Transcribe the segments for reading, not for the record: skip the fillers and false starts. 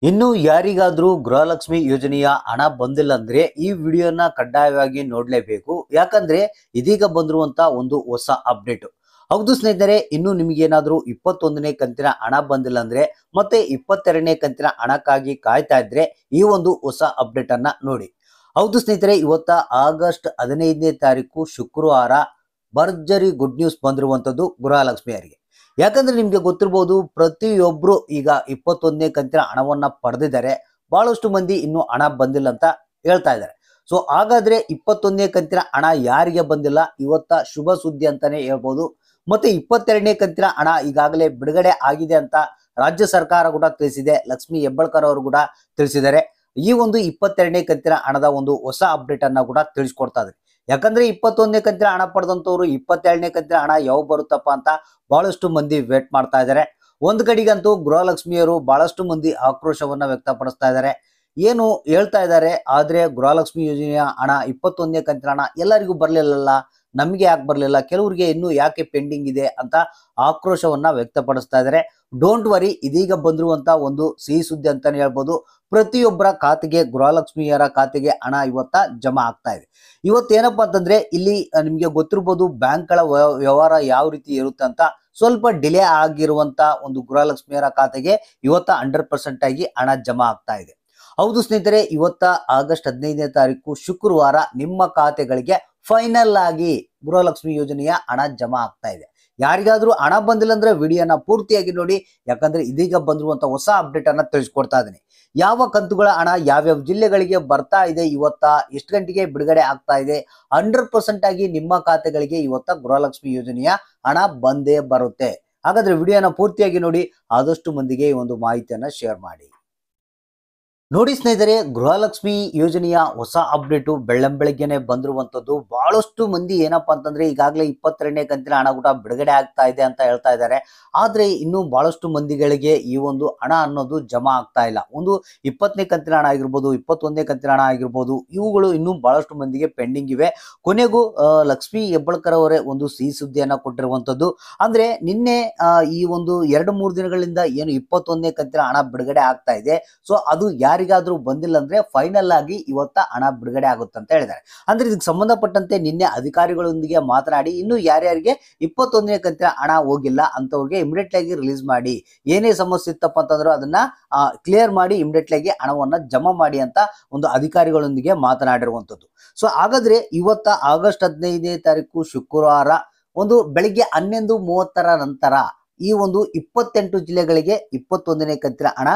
ಇನ್ನು ಯಾರಿಗಾದ್ರೂ ಗೃಹಲಕ್ಷ್ಮಿ ಯೋಜನೆಯ ಹಣ ಬಂದಿಲ್ಲ ಅಂದ್ರೆ ಈ ವಿಡಿಯೋನ ಕಡ್ಡಾಯವಾಗಿ ನೋಡ್ಲೇಬೇಕು. ಯಾಕಂದ್ರೆ ಇದೀಗ ಬಂದಿರುವಂತ ಒಂದು ಹೊಸ ಅಪ್ಡೇಟ್. ಹೌದು ಸ್ನೇಹಿತರೆ, ಇನ್ನು ನಿಮಗೇನಾದ್ರೂ 21ನೇ ಕಂತಿನ ಹಣ ಬಂದಿಲ್ಲ ಅಂದ್ರೆ ಮತ್ತೆ 22ನೇ ಕಂತಿನ ಹಣಕ್ಕಾಗಿ ಕಾಯ್ತಾ ಇದ್ರೆ ಈ ಒಂದು ಹೊಸ ಅಪ್ಡೇಟ್ ಅನ್ನ ನೋಡಿ. ಹೌದು ಸ್ನೇಹಿತರೆ, ಇವತ್ತ ಆಗಸ್ಟ್ 15ನೇ ತಾರೀಕು ಶುಕ್ರವಾರ ಭರ್ಜರಿ ಗುಡ್ ನ್ಯೂಸ್ ಬಂದಿರುವಂತದ್ದು ಗೃಹಲಕ್ಷ್ಮಿಯರಿಗೆ. ಯಾಕಂದ್ರೆ ನಿಮ್ಗೆ ಗೊತ್ತಿರಬಹುದು, ಪ್ರತಿಯೊಬ್ರು ಈಗ 21ನೇ ಕಂತಿನ ಹಣವನ್ನ ಪಡೆದಿದ್ದಾರೆ. ಬಹಳಷ್ಟು ಮಂದಿ ಇನ್ನು ಹಣ ಬಂದಿಲ್ಲ ಅಂತ ಹೇಳ್ತಾ ಇದ್ದಾರೆ. ಸೊ ಹಾಗಾದ್ರೆ 21ನೇ ಕಂತಿನ ಹಣ ಯಾರಿಗೆ ಬಂದಿಲ್ಲ, ಇವತ್ತ ಶುಭ ಸುದ್ದಿ ಅಂತಾನೆ ಹೇಳ್ಬೋದು. ಮತ್ತೆ 22ನೇ ಕಂತಿನ ಹಣ ಈಗಾಗಲೇ ಬಿಡುಗಡೆ ಆಗಿದೆ ಅಂತ ರಾಜ್ಯ ಸರ್ಕಾರ ಕೂಡ ತಿಳಿಸಿದೆ. ಲಕ್ಷ್ಮಿ ಹೆಬ್ಬಾಳ್ಕರ್ ಅವರು ಕೂಡ ತಿಳಿಸಿದ್ದಾರೆ. ಈ ಒಂದು 22ನೇ ಕಂತಿನ ಹಣದ ಒಂದು ಹೊಸ ಅಪ್ಡೇಟ್ ಅನ್ನ ಕೂಡ ತಿಳಿಸ್ಕೊಡ್ತಾ ಇದ್ದಾರೆ. ಯಾಕಂದ್ರೆ 21ನೇ ಕಂತಿನ ಹಣ ಪಡೆದಂತವ್ರು 22ನೇ ಕಂತಿನ ಹಣ ಯಾವಾಗ ಬರುತ್ತಪ್ಪ ಅಂತ ಬಹಳಷ್ಟು ಮಂದಿ ವೇಟ್ ಮಾಡ್ತಾ ಇದ್ದಾರೆ. ಒಂದ್ ಕಡೆಗಂತೂ ಗೃಹಲಕ್ಷ್ಮಿಯರು ಬಹಳಷ್ಟು ಮಂದಿ ಆಕ್ರೋಶವನ್ನ ವ್ಯಕ್ತಪಡಿಸ್ತಾ ಇದ್ದಾರೆ. ಏನು ಹೇಳ್ತಾ ಇದ್ದಾರೆ, ಆದ್ರೆ ಗೃಹಲಕ್ಷ್ಮಿ ಯೋಜನೆಯ ಹಣ 21ನೇ ಕಂತಿನ ಹಣ ಎಲ್ಲರಿಗೂ ಬರ್ಲಿಲ್ಲಲ್ಲ, ನಮ್ಗೆ ಯಾಕೆ ಬರ್ಲಿಲ್ಲ, ಕೆಲವರಿಗೆ ಇನ್ನೂ ಯಾಕೆ ಪೆಂಡಿಂಗ್ ಇದೆ ಅಂತ ಆಕ್ರೋಶವನ್ನ ವ್ಯಕ್ತಪಡಿಸ್ತಾ ಇದ್ದಾರೆ. ಡೋಂಟ್ ವರಿ, ಇದೀಗ ಬಂದಿರುವಂತ ಒಂದು ಸಿಹಿ ಸುದ್ದಿ ಅಂತಾನೆ ಹೇಳ್ಬೋದು. ಪ್ರತಿಯೊಬ್ಬರ ಖಾತೆಗೆ, ಗೃಹಲಕ್ಷ್ಮಿಯರ ಖಾತೆಗೆ ಹಣ ಇವತ್ತ ಜಮಾ ಆಗ್ತಾ ಇದೆ. ಇವತ್ತೇನಪ್ಪಾ ಅಂತಂದ್ರೆ, ಇಲ್ಲಿ ನಿಮ್ಗೆ ಗೊತ್ತಿರ್ಬೋದು ಬ್ಯಾಂಕ್ಗಳ ವ್ಯವಹಾರ ಯಾವ ರೀತಿ ಇರುತ್ತೆ ಅಂತ. ಸ್ವಲ್ಪ ಡಿಲೇ ಆಗಿರುವಂತ ಒಂದು ಗೃಹಲಕ್ಷ್ಮಿಯರ ಖಾತೆಗೆ ಇವತ್ತ 100% ಆಗಿ ಹಣ ಜಮಾ ಆಗ್ತಾ ಇದೆ. ಹೌದು ಸ್ನೇಹಿತರೆ, ಇವತ್ತ ಆಗಸ್ಟ್ 15ನೇ ತಾರೀಕು ಶುಕ್ರವಾರ ನಿಮ್ಮ ಖಾತೆಗಳಿಗೆ ಫೈನಲ್ ಆಗಿ ಗೃಹಲಕ್ಷ್ಮಿ ಯೋಜನೆಯ ಹಣ ಜಮಾ ಆಗ್ತಾ ಇದೆ. ಯಾರಿಗಾದ್ರೂ ಹಣ ಬಂದಿಲ್ಲ ಅಂದ್ರೆ ವಿಡಿಯೋನ ಪೂರ್ತಿಯಾಗಿ ನೋಡಿ. ಯಾಕಂದ್ರೆ ಇದೀಗ ಬಂದಿರುವಂತ ಹೊಸ ಅಪ್ಡೇಟ್ ಅನ್ನ ತಿಳಿಸ್ಕೊಡ್ತಾ ಇದ್ದೀನಿ. ಯಾವ ಕಂತುಗಳ ಹಣ ಯಾವ್ಯಾವ ಜಿಲ್ಲೆಗಳಿಗೆ ಬರ್ತಾ ಇದೆ, ಇವತ್ತ ಎಷ್ಟು ಗಂಟೆಗೆ ಬಿಡುಗಡೆ ಆಗ್ತಾ ಇದೆ, 100% ಆಗಿ ನಿಮ್ಮ ಖಾತೆಗಳಿಗೆ ಇವತ್ತ ಗೃಹಲಕ್ಷ್ಮಿ ಯೋಜನೆಯ ಹಣ ಬಂದೇ ಬರುತ್ತೆ. ಹಾಗಾದ್ರೆ ವಿಡಿಯೋನ ಪೂರ್ತಿಯಾಗಿ ನೋಡಿ, ಆದಷ್ಟು ಮಂದಿಗೆ ಈ ಒಂದು ಮಾಹಿತಿಯನ್ನ ಶೇರ್ ಮಾಡಿ. ನೋಡಿ ಸ್ನೇಹಿತರೆ, ಗೃಹಲಕ್ಷ್ಮಿ ಯೋಜನೆಯ ಹೊಸ ಅಪ್ಡೇಟು ಬೆಳ್ಳಂಬೆಳಗ್ಗೆನೆ ಬಂದಿರುವಂತದ್ದು. ಬಹಳಷ್ಟು ಮಂದಿ ಏನಪ್ಪಾ ಅಂತಂದ್ರೆ, ಈಗಾಗಲೇ 22ನೇ ಕಂತಿನ ಹಣ ಕೂಡ ಬಿಡುಗಡೆ ಆಗ್ತಾ ಇದೆ ಅಂತ ಹೇಳ್ತಾ ಇದ್ದಾರೆ. ಆದ್ರೆ ಇನ್ನು ಬಹಳಷ್ಟು ಮಂದಿಗಳಿಗೆ ಈ ಒಂದು ಹಣ ಅನ್ನೋದು ಜಮಾ ಆಗ್ತಾ ಇಲ್ಲ. ಒಂದು 20ನೇ ಕಂತಿನ ಹಣ ಆಗಿರ್ಬೋದು, 21ನೇ ಕಂತಿನ ಹಣ ಆಗಿರ್ಬೋದು, ಇವುಗಳು ಇನ್ನೂ ಬಹಳಷ್ಟು ಮಂದಿಗೆ ಪೆಂಡಿಂಗ್ ಇವೆ. ಕೊನೆಗೂ ಲಕ್ಷ್ಮಿ ಹೆಬ್ಬಾಳ್ಕರ್ ಅವರೇ ಒಂದು ಸಿಹಿ ಸುದ್ದಿಯನ್ನ ಕೊಟ್ಟಿರುವಂತದ್ದು. ಅಂದ್ರೆ ನಿನ್ನೆ ಈ ಒಂದು 2-3 ದಿನಗಳಿಂದ ಏನು 21ನೇ ಕಂತಿನ ಹಣ ಬಿಡುಗಡೆ ಆಗ್ತಾ ಇದೆ, ಸೊ ಅದು ಯಾರಿಗಾದ್ರೂ ಬಂದಿಲ್ಲ ಅಂದ್ರೆ ಫೈನಲ್ ಆಗಿ ಇವತ್ತ ಹಣ ಬಿಡುಗಡೆ ಆಗುತ್ತೆ ಅಂತ ಹೇಳಿದ್ದಾರೆ. ಅಂದ್ರೆ ಇದಕ್ಕೆ ಸಂಬಂಧಪಟ್ಟಂತೆ ನಿನ್ನೆ ಅಧಿಕಾರಿಗಳೊಂದಿಗೆ ಮಾತನಾಡಿ, ಇನ್ನು ಯಾರ್ಯಾರಿಗೆ 21ನೇ ಕಂತಿನ ಹಣ ಹೋಗಿಲ್ಲ ಅಂತವ್ರಿಗೆ ಇಮಿಡಿಯೇಟ್ ಆಗಿ ರಿಲೀಸ್ ಮಾಡಿ, ಏನೇ ಸಮಸ್ಯೆ ಇತ್ತಪ್ಪ ಅಂತಂದ್ರೆ ಅದನ್ನ ಕ್ಲಿಯರ್ ಮಾಡಿ ಇಮಿಡಿಯೇಟ್ ಆಗಿ ಹಣವನ್ನ ಜಮಾ ಮಾಡಿ ಅಂತ ಒಂದು ಅಧಿಕಾರಿಗಳೊಂದಿಗೆ ಮಾತನಾಡಿರುವಂತದ್ದು. ಸೊ ಹಾಗಾದ್ರೆ ಇವತ್ತ ಆಗಸ್ಟ್ 15ನೇ ತಾರೀಕು ಶುಕ್ರವಾರ ಒಂದು ಬೆಳಿಗ್ಗೆ 11:30 ನಂತರ ಈ ಒಂದು 28 ಜಿಲ್ಲೆಗಳಿಗೆ 21ನೇ ಕಂತಿನ ಹಣ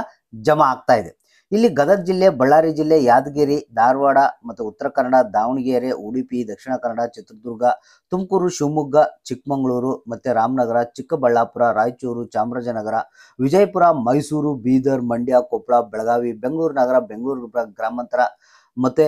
ಜಮಾ ಆಗ್ತಾ ಇದೆ. ಇಲ್ಲಿ ಗದಗ ಜಿಲ್ಲೆ, ಬಳ್ಳಾರಿ ಜಿಲ್ಲೆ, ಯಾದಗಿರಿ, ಧಾರವಾಡ ಮತ್ತು ಉತ್ತರ ಕನ್ನಡ, ದಾವಣಗೆರೆ, ಉಡುಪಿ, ದಕ್ಷಿಣ ಕನ್ನಡ, ಚಿತ್ರದುರ್ಗ, ತುಮಕೂರು, ಶಿವಮೊಗ್ಗ, ಚಿಕ್ಕಮಗಳೂರು ಮತ್ತೆ ರಾಮನಗರ, ಚಿಕ್ಕಬಳ್ಳಾಪುರ, ರಾಯಚೂರು, ಚಾಮರಾಜನಗರ, ವಿಜಯಪುರ, ಮೈಸೂರು, ಬೀದರ್, ಮಂಡ್ಯ, ಕೊಪ್ಪಳ, ಬೆಳಗಾವಿ, ಬೆಂಗಳೂರು ನಗರ, ಬೆಂಗಳೂರು ಗ್ರಾಮಾಂತರ ಮತ್ತೆ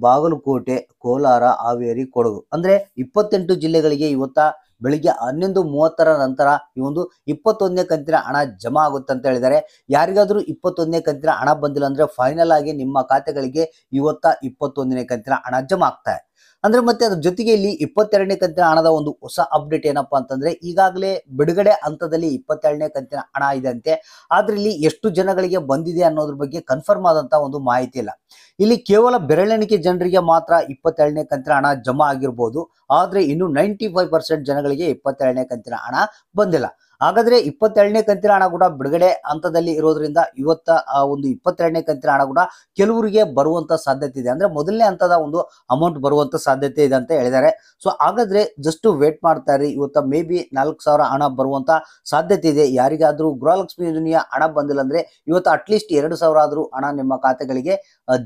ಬಾಗಲಕೋಟೆ, ಕೋಲಾರ, ಹಾವೇರಿ, ಕೊಡಗು ಅಂದ್ರೆ 28 ಜಿಲ್ಲೆಗಳಿಗೆ ಇವತ್ತ ಬೆಳಿಗ್ಗೆ 11:30 ನಂತರ ಈ ಒಂದು 21ನೇ ಕಂತಿನ ಹಣ ಜಮಾ ಆಗುತ್ತೆ ಅಂತ ಹೇಳಿದ್ದಾರೆ. ಯಾರಿಗಾದ್ರೂ 21ನೇ ಕಂತಿನ ಹಣ ಬಂದಿಲ್ಲ ಅಂದ್ರೆ ಫೈನಲ್ ಆಗಿ ನಿಮ್ಮ ಖಾತೆಗಳಿಗೆ ಇವತ್ತ 21ನೇ ಕಂತಿನ ಹಣ ಜಮಾ ಆಗ್ತಾ ಇದೆ. ಅಂದ್ರೆ ಮತ್ತೆ ಅದ್ರ ಜೊತೆಗೆ ಇಲ್ಲಿ 22ನೇ ಕಂತಿನ ಹಣದ ಒಂದು ಹೊಸ ಅಪ್ಡೇಟ್ ಏನಪ್ಪಾ ಅಂತಂದ್ರೆ, ಈಗಾಗಲೇ ಬಿಡುಗಡೆ ಹಂತದಲ್ಲಿ 22ನೇ ಕಂತಿನ ಹಣ ಇದೆ ಅಂತೆ. ಆದ್ರೆ ಇಲ್ಲಿ ಎಷ್ಟು ಜನಗಳಿಗೆ ಬಂದಿದೆ ಅನ್ನೋದ್ರ ಬಗ್ಗೆ ಕನ್ಫರ್ಮ್ ಆದಂತ ಒಂದು ಮಾಹಿತಿ ಇಲ್ಲ. ಇಲ್ಲಿ ಕೇವಲ ಬೆರಳೆಣಿಕೆ ಜನರಿಗೆ ಮಾತ್ರ 22ನೇ ಕಂತಿನ ಹಣ ಜಮಾ ಆಗಿರ್ಬೋದು. ಆದ್ರೆ ಇನ್ನು 95% ಜನಗಳಿಗೆ 22ನೇ ಕಂತಿನ ಹಣ ಬಂದಿಲ್ಲ. ಹಾಗಾದ್ರೆ 22ನೇ ಕಂತಿನ ಹಣ ಕೂಡ ಬಿಡುಗಡೆ ಹಂತದಲ್ಲಿ ಇರೋದ್ರಿಂದ ಇವತ್ತ ಆ ಒಂದು 22ನೇ ಕಂತಿನ ಹಣ ಕೂಡ ಕೆಲವರಿಗೆ ಬರುವಂತ ಸಾಧ್ಯತೆ ಇದೆ. ಅಂದ್ರೆ ಮೊದಲನೇ ಹಂತದ ಒಂದು ಅಮೌಂಟ್ ಬರುವಂತ ಸಾಧ್ಯತೆ ಇದೆ ಅಂತ ಹೇಳಿದ್ದಾರೆ. ಸೊ ಹಾಗಾದ್ರೆ ಜಸ್ಟ್ ವೇಟ್ ಮಾಡ್ತಾ ಇರಿ. ಇವತ್ತ ಮೇ ಬಿ 4,000 ಹಣ ಬರುವಂತ ಸಾಧ್ಯತೆ ಇದೆ. ಯಾರಿಗಾದ್ರೂ ಗೃಹಲಕ್ಷ್ಮಿ ಯೋಜನೆಯ ಹಣ ಬಂದಿಲ್ಲ ಅಂದ್ರೆ ಇವತ್ತು ಅಟ್ಲೀಸ್ಟ್ 2,000 ಆದ್ರೂ ಹಣ ನಿಮ್ಮ ಖಾತೆಗಳಿಗೆ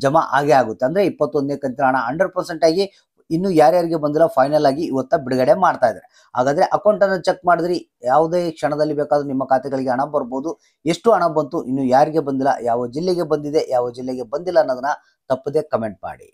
ಜಮಾ ಆಗೇ ಆಗುತ್ತೆ. ಅಂದ್ರೆ 21ನೇ ಕಂತಿನ ಹಣ 100% ಆಗಿ ಇನ್ನು ಯಾರ್ಯಾರಿಗೆ ಬಂದಿಲ್ಲ ಫೈನಲ್ ಆಗಿ ಇವತ್ತ ಬಿಡುಗಡೆ ಮಾಡ್ತಾ ಇದ್ದಾರೆ. ಹಾಗಾದ್ರೆ ಅಕೌಂಟ್ ಅನ್ನು ಚೆಕ್ ಮಾಡಿದ್ರಿ, ಯಾವುದೇ ಕ್ಷಣದಲ್ಲಿ ಬೇಕಾದ್ರೂ ನಿಮ್ಮ ಖಾತೆಗಳಿಗೆ ಹಣ ಬರ್ಬೋದು. ಎಷ್ಟು ಹಣ ಬಂತು, ಇನ್ನು ಯಾರಿಗೆ ಬಂದಿಲ್ಲ, ಯಾವ ಜಿಲ್ಲೆಗೆ ಬಂದಿದೆ, ಯಾವ ಜಿಲ್ಲೆಗೆ ಬಂದಿಲ್ಲ ಅನ್ನೋದನ್ನ ತಪ್ಪದೆ ಕಮೆಂಟ್ ಮಾಡಿ.